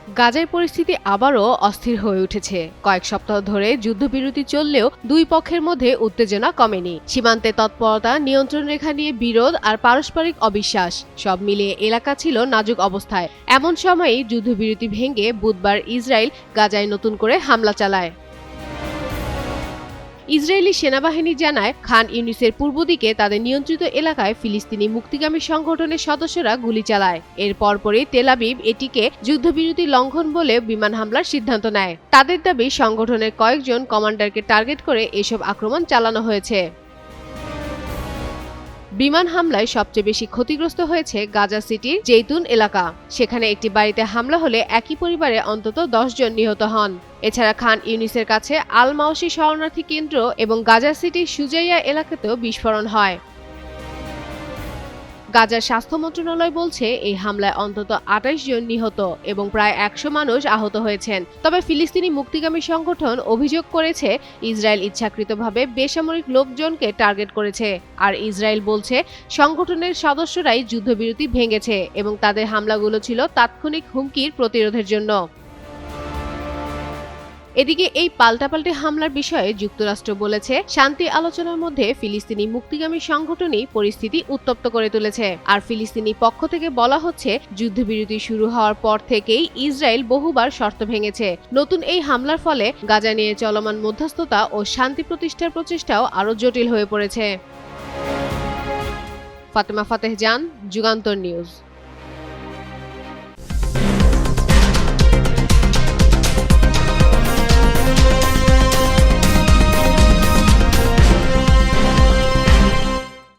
গাজার পরিস্থিতি আবারও অস্থির হয়ে উঠেছে। কয়েক সপ্তাহ ধরে যুদ্ধবিরতি চললেও দুই পক্ষের মধ্যে উত্তেজনা কমেনি। সীমান্তে তৎপরতা, নিয়ন্ত্রণ রেখা নিয়ে বিরোধ আর পারস্পরিক অবিশ্বাস সব মিলিয়ে এলাকা ছিল নাজুক অবস্থায়। এমন সময়েই যুদ্ধবিরতি ভেঙে বুধবার ইসরায়েল গাজায় নতুন করে হামলা চালায়। ইসরায়েলি সেনাবাহিনী জানায়, খান ইউনিসের পূর্ব দিকে তাদের নিয়ন্ত্রিত এলাকায় ফিলিস্তিনি মুক্তিগামী সংগঠনের সদস্যরা গুলি চালায়। এর পরপরই তেল আবিব এটিকে যুদ্ধবিরতি লঙ্ঘন বলে বিমান হামলার সিদ্ধান্ত নেয়। তাদের দাবি, সংগঠনের কয়েকজন কমান্ডারকে টার্গেট করে এসব আক্রমণ চালানো হয়েছে। বিমান হামলায় সবচেয়ে বেশি ক্ষতিগ্রস্ত হয়েছে গাজা সিটির জেইতুন এলাকা। সেখানে একটি বাড়িতে হামলা হলে একই পরিবারে অন্তত 10 জন নিহত হন। এছাড়া খান ইউনিসের কাছে আল মাওসি শরণার্থী কেন্দ্র এবং গাজা সিটির সুজাইয়া এলাকাতেও বিস্ফোরণ হয়। গাজার স্বাস্থ্য মন্ত্রণালয় বলছে, এই হামলায় অন্তত 28 জন নিহত এবং প্রায় 100 মানুষ আহত হয়েছেন। তবে ফিলিস্তিনি মুক্তিগামী সংগঠন অভিযোগ করেছে, ইসরায়েল ইচ্ছাকৃতভাবে বেসামরিক লোকজনকে টার্গেট করেছে। আর ইসরায়েল বলছে, সংগঠনের সদস্যরাই যুদ্ধবিরতি ভেঙেছে এবং তাদের হামলাগুলো ছিল তাৎক্ষণিক হুমকির প্রতিরোধের জন্য। এদিকে এই পাল্টাপাল্টি হামলার বিষয়ে যুক্তরাষ্ট্র বলেছে, শান্তি আলোচনার মধ্যে ফিলিস্তিনি মুক্তিগামী সংগঠনই পরিস্থিতি উত্তপ্ত করে তুলেছে। আর ফিলিস্তিনি পক্ষ থেকে বলা হচ্ছে, যুদ্ধবিরতি শুরু হওয়ার পর থেকেই ইসরায়েল বহুবার শর্ত ভেঙেছে। নতুন এই হামলার ফলে গাজা নিয়ে চলমান মধ্যস্থতা ও শান্তি প্রতিষ্ঠার প্রচেষ্টাও আরও জটিল হয়ে পড়েছে। ফাতেমা ফাতেহ জান, যুগান্তর নিউজ।